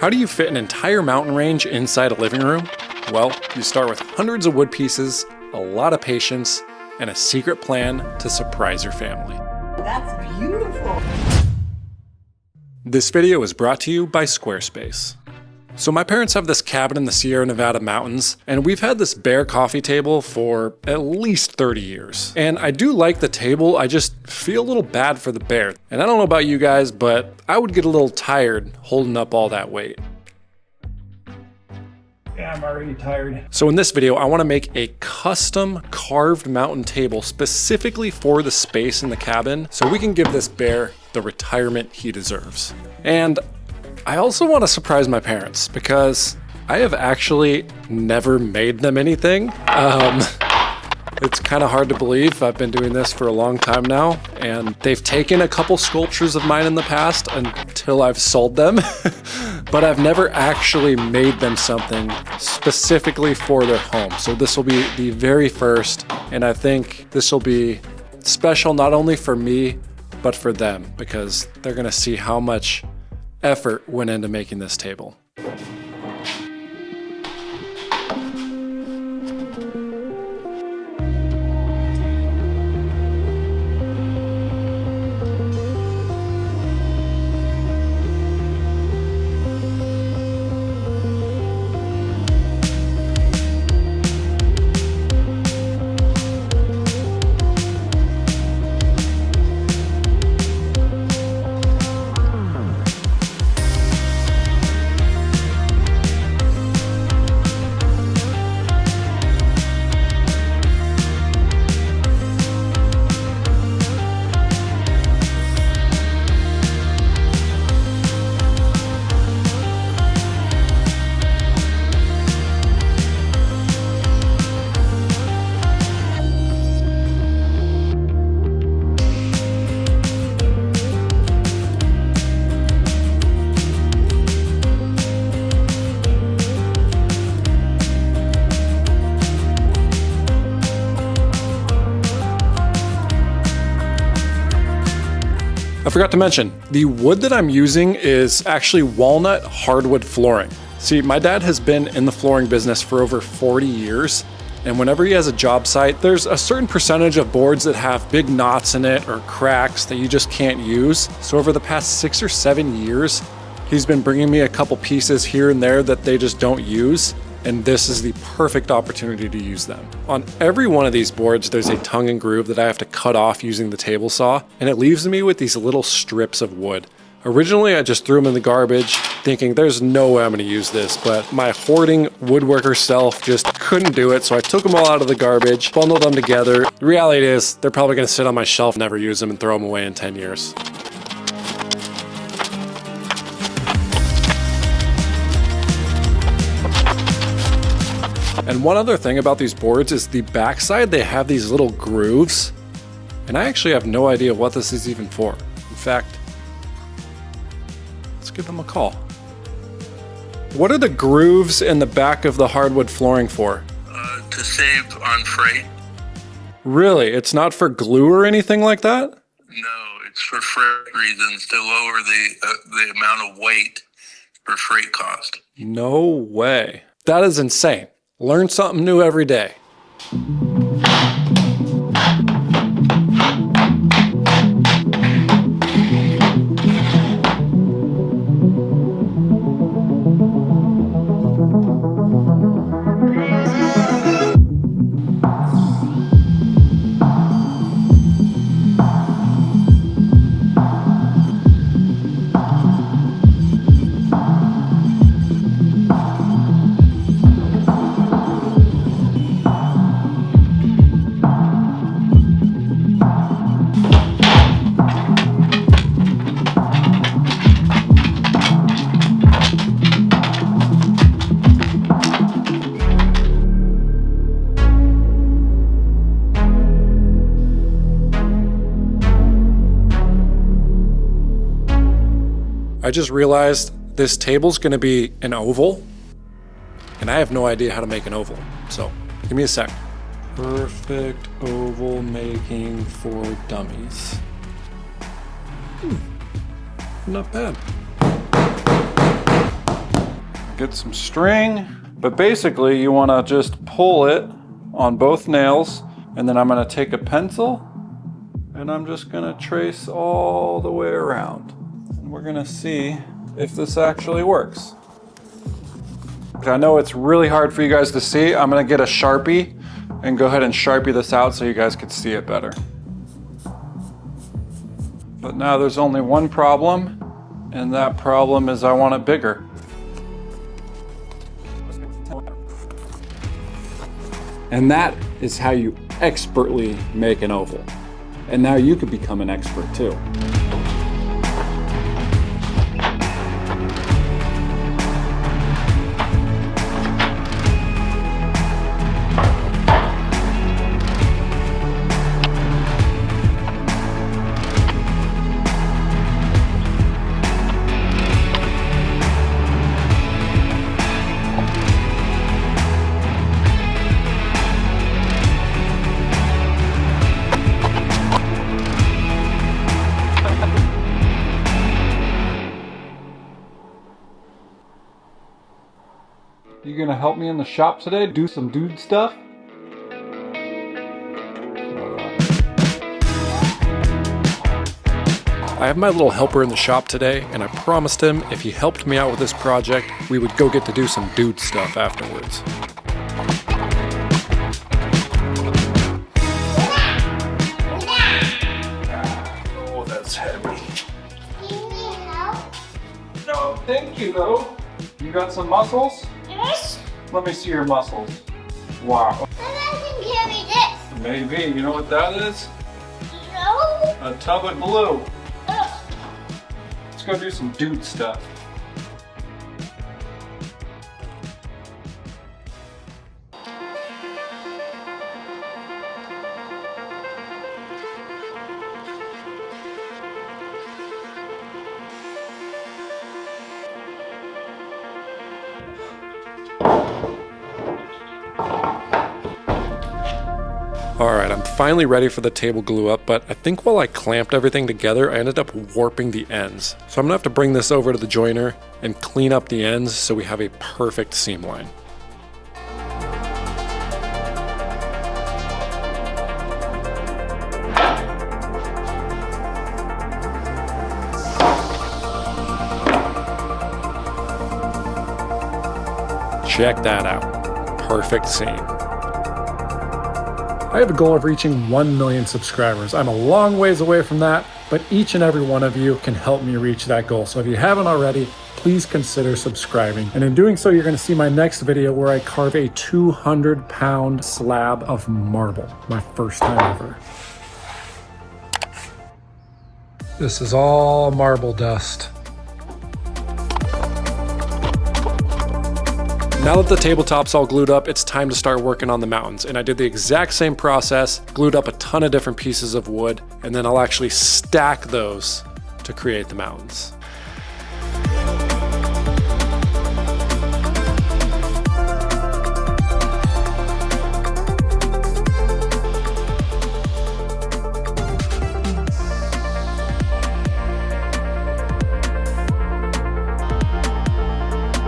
How do you fit an entire mountain range inside a living room? Well, you start with hundreds of wood pieces, a lot of patience, and a secret plan to surprise your family. That's beautiful. This video is brought to you by Squarespace. So my parents have this cabin in the Sierra Nevada mountains, and we've had this bare coffee table for at least 30 years. And I do like the table, I just feel a little bad for the bear. And I don't know about you guys, but I would get a little tired holding up all that weight. Yeah, I'm already tired. So in this video, I want to make a custom carved mountain table specifically for the space in the cabin so we can give this bear the retirement he deserves. And I also want to surprise my parents because I have actually never made them anything. It's kind of hard to believe. I've been doing this for a long time now, and they've taken a couple sculptures of mine in the past until I've sold them, but I've never actually made them something specifically for their home. So this will be the very first, and I think this will be special not only for me, but for them, because they're gonna see how much effort went into making this table. I forgot to mention, the wood that I'm using is actually walnut hardwood flooring. See, my dad has been in the flooring business for over 40 years, and whenever he has a job site, there's a certain percentage of boards that have big knots in it or cracks that you just can't use. So over the past 6 or 7 years, he's been bringing me a couple pieces here and there that they just don't use, and this is the perfect opportunity to use them. On every one of these boards, there's a tongue and groove that I have to cut off using the table saw, and it leaves me with these little strips of wood. Originally, I just threw them in the garbage, thinking there's no way I'm gonna use this, but my hoarding woodworker self just couldn't do it, so I took them all out of the garbage, bundled them together. The reality is, they're probably gonna sit on my shelf, never use them, and throw them away in 10 years. And one other thing about these boards is the backside, they have these little grooves, and I actually have no idea what this is even for. In fact, let's give them a call. What are the grooves in the back of the hardwood flooring for? To save on freight. Really? It's not for glue or anything like that? No, it's for freight reasons, to lower the amount of weight for freight cost. No way. That is insane. Learn something new every day. I just realized this table's gonna be an oval, and I have no idea how to make an oval. So, give me a sec. Perfect oval making for dummies. Not bad. Get some string, but basically you want to just pull it on both nails, and then I'm going to take a pencil and I'm just going to trace all the way around. And we're going to see if this actually works. I know it's really hard for you guys to see. I'm going to get a Sharpie and go ahead and Sharpie this out so you guys can see it better. But now there's only one problem, and that problem is I want it bigger. And that is how you expertly make an oval. And now you could become an expert too. You gonna help me in the shop today? Do some dude stuff? I have my little helper in the shop today, and I promised him if he helped me out with this project, we would go get to do some dude stuff afterwards. Oh, that's heavy. Do you need help? No, thank you though. You got some muscles? Yes. Let me see your muscles. Wow. Then I can carry this. Maybe. You know what that is? No. A tub of glue. Let's go do some dude stuff. Alright, I'm finally ready for the table glue up, but I think while I clamped everything together, I ended up warping the ends. So I'm gonna have to bring this over to the joiner and clean up the ends so we have a perfect seam line. Check that out. Perfect seam. I have a goal of reaching 1 million subscribers. I'm a long ways away from that, but each and every one of you can help me reach that goal. So if you haven't already, please consider subscribing. And in doing so, you're gonna see my next video where I carve a 200-pound slab of marble. My first time ever. This is all marble dust. Now that the tabletop's all glued up, it's time to start working on the mountains. And I did the exact same process, glued up a ton of different pieces of wood, and then I'll actually stack those to create the mountains.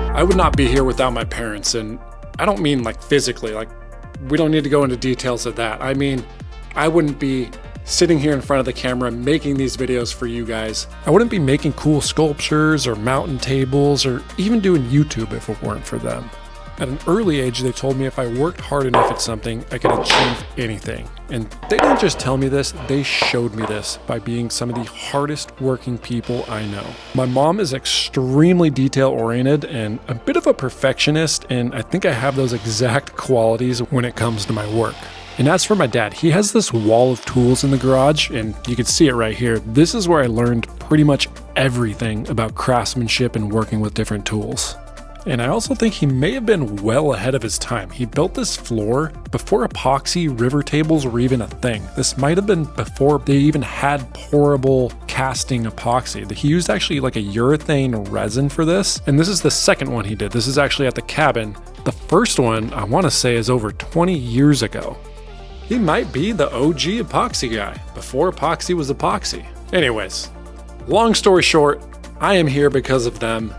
I would not be here without my parents, and I don't mean like physically, like we don't need to go into details of that. I mean, I wouldn't be sitting here in front of the camera making these videos for you guys. I wouldn't be making cool sculptures or mountain tables or even doing YouTube if it weren't for them. At an early age, they told me if I worked hard enough at something, I could achieve anything. And they didn't just tell me this, they showed me this by being some of the hardest working people I know. My mom is extremely detail oriented and a bit of a perfectionist, and I think I have those exact qualities when it comes to my work. And as for my dad, he has this wall of tools in the garage, and you can see it right here. This is where I learned pretty much everything about craftsmanship and working with different tools. And I also think he may have been well ahead of his time. He built this floor before epoxy river tables were even a thing. This might have been before they even had pourable casting epoxy. He used actually like a urethane resin for this. And this is the second one he did. This is actually at the cabin. The first one, I want to say, is over 20 years ago. He might be the OG epoxy guy, before epoxy was epoxy. Anyways, long story short, I am here because of them.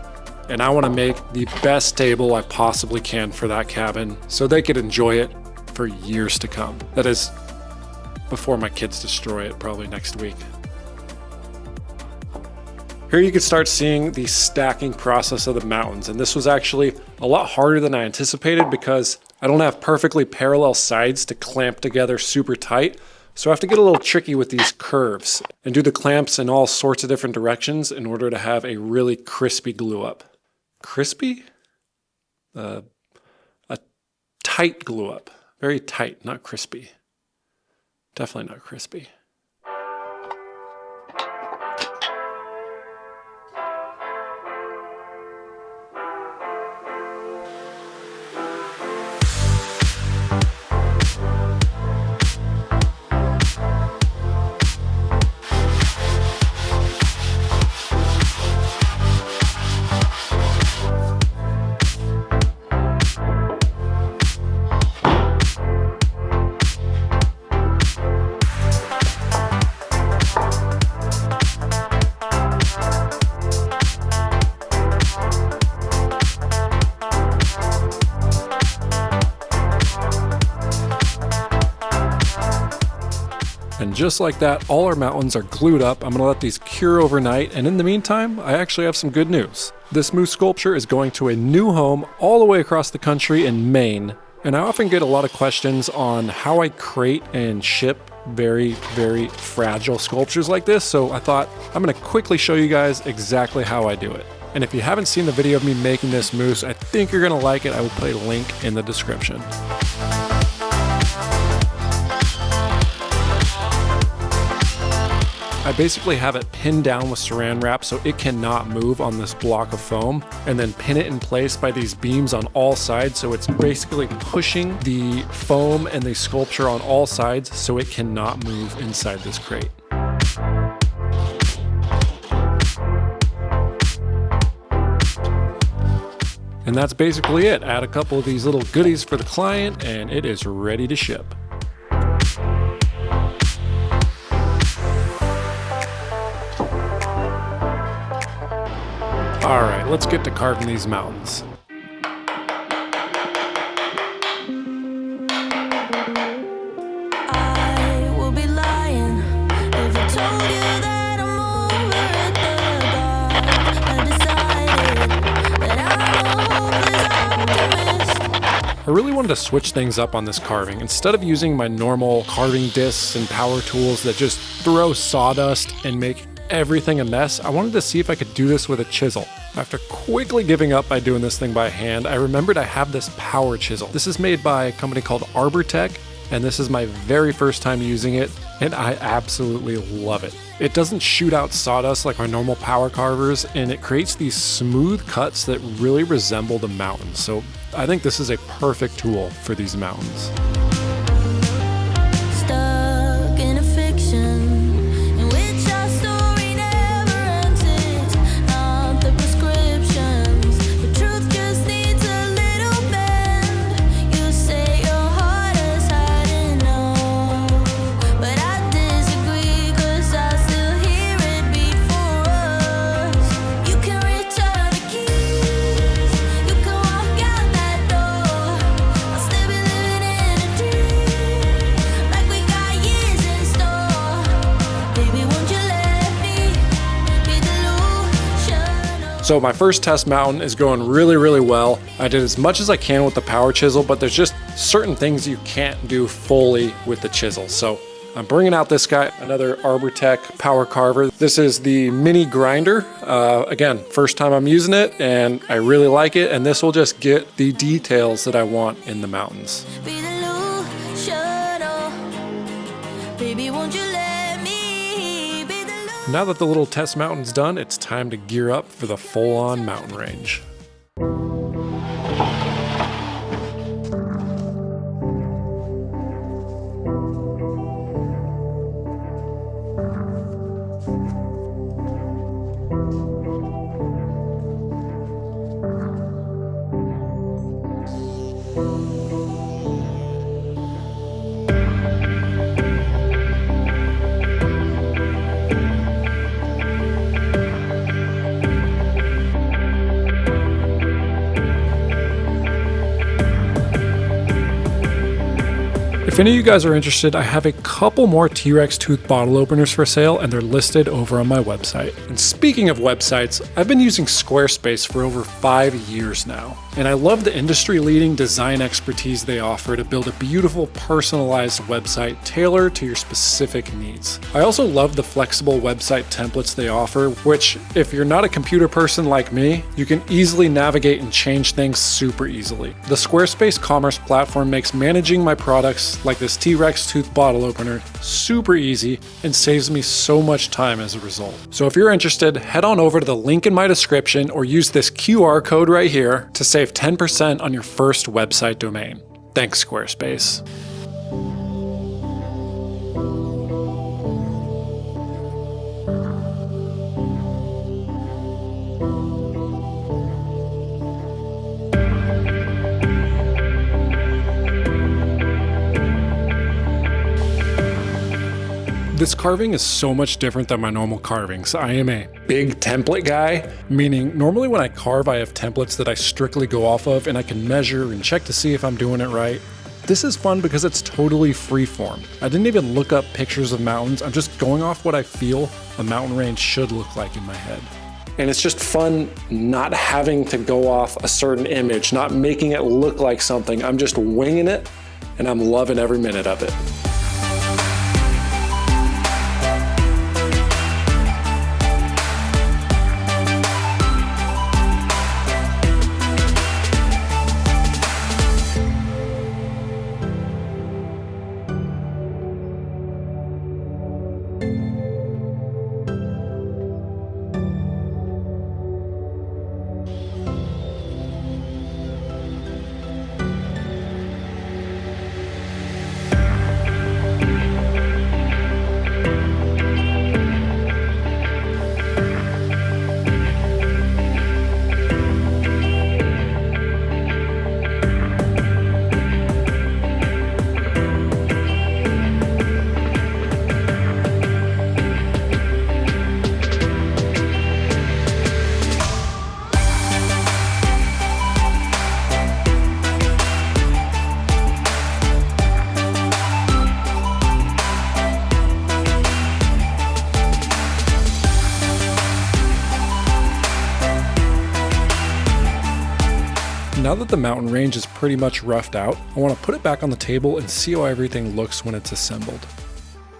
And I want to make the best table I possibly can for that cabin so they could enjoy it for years to come. That is, before my kids destroy it probably next week. Here you can start seeing the stacking process of the mountains, and this was actually a lot harder than I anticipated because I don't have perfectly parallel sides to clamp together super tight, so I have to get a little tricky with these curves and do the clamps in all sorts of different directions in order to have a really crispy glue up. Crispy? A tight glue up. Very tight, not crispy. Definitely not crispy. And just like that, all our mountains are glued up. I'm gonna let these cure overnight, and in the meantime, I actually have some good news. This moose sculpture is going to a new home all the way across the country in Maine, and I often get a lot of questions on how I crate and ship very, very fragile sculptures like this, so I thought I'm gonna quickly show you guys exactly how I do it. And if you haven't seen the video of me making this moose, I think you're gonna like it. I will put a link in the description. I basically have it pinned down with saran wrap so it cannot move on this block of foam, and then pin it in place by these beams on all sides, so it's basically pushing the foam and the sculpture on all sides so it cannot move inside this crate. And that's basically it. Add a couple of these little goodies for the client and it is ready to ship. All right, let's get to carving these mountains. I will be lying if I told you that I'm over at the bar. I decided that I'm a hopeless optimist. I really wanted to switch things up on this carving. Instead of using my normal carving discs and power tools that just throw sawdust and make everything a mess, I wanted to see if I could do this with a chisel. After quickly giving up by doing this thing by hand, I remembered I have this power chisel. This is made by a company called Tech, and this is my very first time using it, and I absolutely love it. It doesn't shoot out sawdust like our normal power carvers, and it creates these smooth cuts that really resemble the mountains. So I think this is a perfect tool for these mountains. Stuck in a fiction in which our story never ends. It's not the prescriptions. The truth just needs a little bend. You say your heart has had enough, but I disagree, 'cause I still hear it beat for us. You can return the keys, you can walk out that door. I'll still be living in a dream, like we got years in store. Baby, won't you let me be the illusion of So my first test mountain is going really, really well. I did as much as I can with the power chisel, but there's just certain things you can't do fully with the chisel. So I'm bringing out this guy, another Tech power carver. This is the mini grinder. Again, first time I'm using it and I really like it. And this will just get the details that I want in the mountains. be the illusion of. Baby, won't you let me be the illusion? Now that the little test mountain's done, it's time to gear up for the full-on mountain range. If any of you guys are interested, I have a couple more T-Rex tooth bottle openers for sale, and they're listed over on my website. And speaking of websites, I've been using Squarespace for over 5 years now, and I love the industry-leading design expertise they offer to build a beautiful, personalized website tailored to your specific needs. I also love the flexible website templates they offer, which, if you're not a computer person like me, you can easily navigate and change things super easily. The Squarespace commerce platform makes managing my products, like this T-Rex tooth bottle opener, super easy and saves me so much time as a result. So if you're interested, head on over to the link in my description or use this QR code right here to save 10% on your first website domain. Thanks, Squarespace. This carving is so much different than my normal carvings. I am a big template guy, meaning normally when I carve, I have templates that I strictly go off of and I can measure and check to see if I'm doing it right. This is fun because it's totally freeform. I didn't even look up pictures of mountains. I'm just going off what I feel a mountain range should look like in my head. And it's just fun not having to go off a certain image, not making it look like something. I'm just winging it and I'm loving every minute of it. Now that the mountain range is pretty much roughed out, I want to put it back on the table and see how everything looks when it's assembled.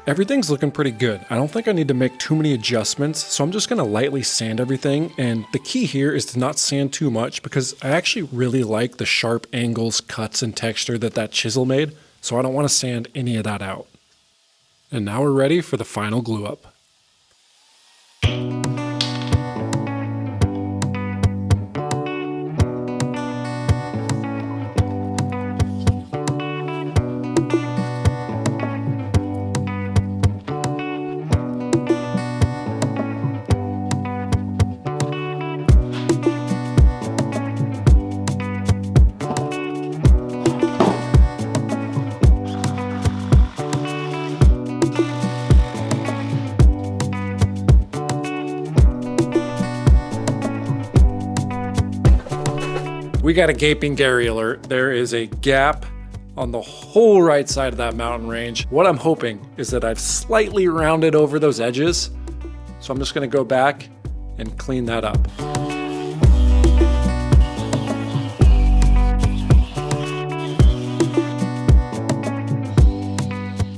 Everything's looking pretty good. I don't think I need to make too many adjustments, so I'm just going to lightly sand everything, and the key here is to not sand too much because I actually really like the sharp angles, cuts, and texture that chisel made, so I don't want to sand any of that out. And now we're ready for the final glue up. We got a gaping Gary alert. There is a gap on the whole right side of that mountain range. What I'm hoping is that I've slightly rounded over those edges. So I'm just gonna go back and clean that up.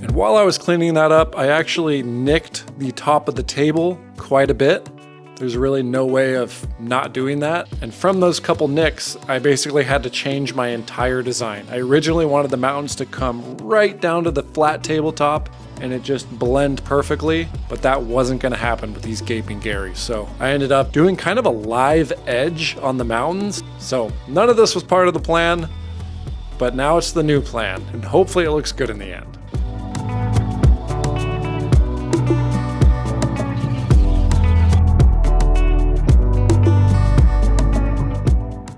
And while I was cleaning that up, I actually nicked the top of the table quite a bit. There's really no way of not doing that. And from those couple nicks, I basically had to change my entire design. I originally wanted the mountains to come right down to the flat tabletop and it just blend perfectly, but that wasn't gonna happen with these gaping Garys. So I ended up doing kind of a live edge on the mountains. So none of this was part of the plan, but now it's the new plan, and hopefully it looks good in the end.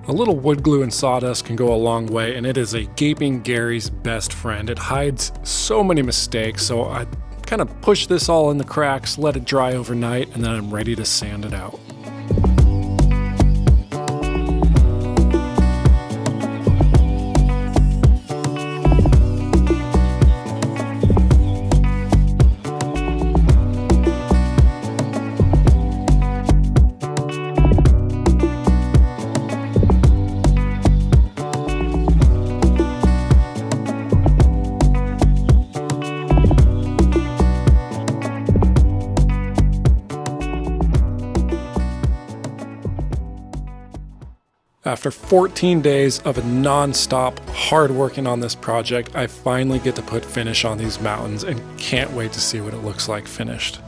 A little wood glue and sawdust can go a long way, and it is a gaping Gary's best friend. It hides so many mistakes, so I kind of push this all in the cracks, let it dry overnight, and then I'm ready to sand it out. After 14 days of non-stop hard working on this project, I finally get to put finish on these mountains and can't wait to see what it looks like finished.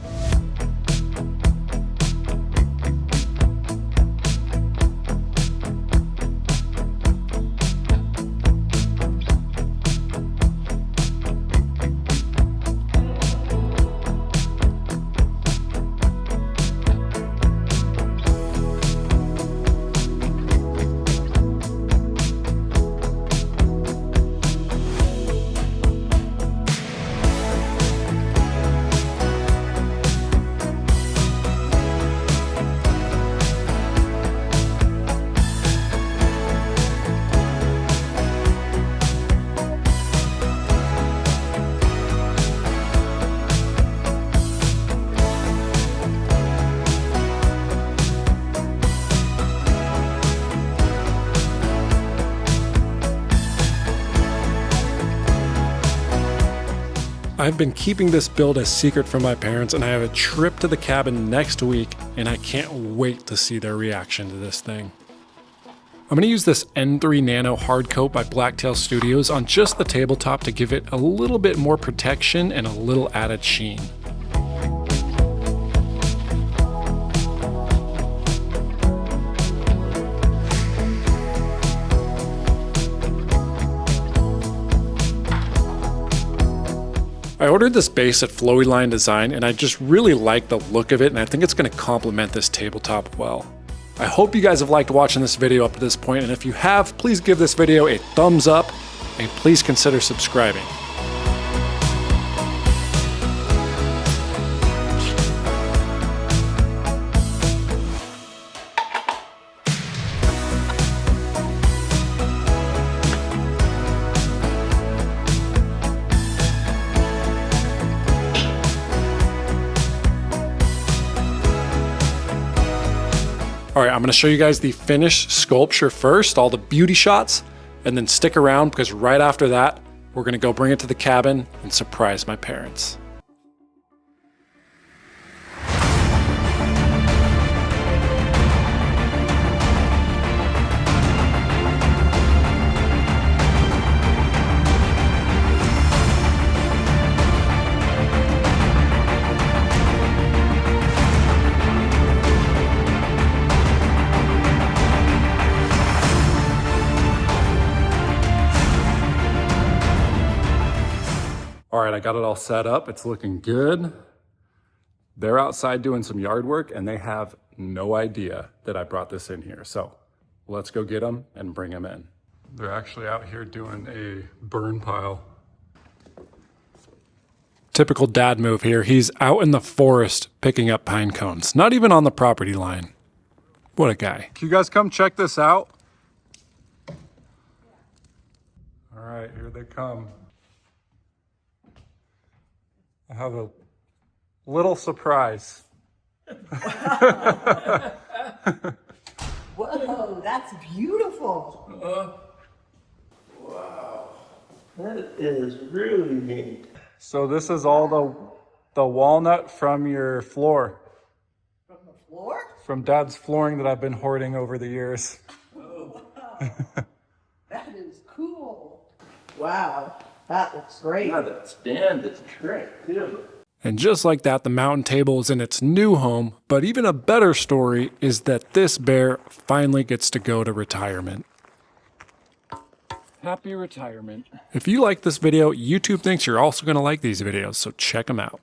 I've been keeping this build a secret from my parents, and I have a trip to the cabin next week, and I can't wait to see their reaction to this thing. I'm going to use this N3 Nano hard coat by Blacktail Studios on just the tabletop to give it a little bit more protection and a little added sheen. I ordered this base at Flowy Line Design, and I just really like the look of it, and I think it's going to complement this tabletop well. I hope you guys have liked watching this video up to this point, and if you have, please give this video a thumbs up, and please consider subscribing. All right, I'm gonna show you guys the finished sculpture first, all the beauty shots, and then stick around because right after that, we're gonna go bring it to the cabin and surprise my parents. All right, I got it all set up. It's looking good. They're outside doing some yard work and they have no idea that I brought this in here. So let's go get them and bring them in. They're actually out here doing a burn pile. Typical dad move here. He's out in the forest picking up pine cones, not even on the property line. What a guy. Can you guys come check this out? All right, here they come. I have a little surprise. Whoa, that's beautiful. Wow, that is really neat. So this is all the walnut from your floor. From the floor? From Dad's flooring that I've been hoarding over the years. Oh, wow. That is cool. Wow, that looks great. Yeah, that stand is great too. And just like that, the mountain table is in its new home, but even a better story is that this bear finally gets to go to retirement. Happy retirement. If you like this video, YouTube thinks you're also going to like these videos, so check them out.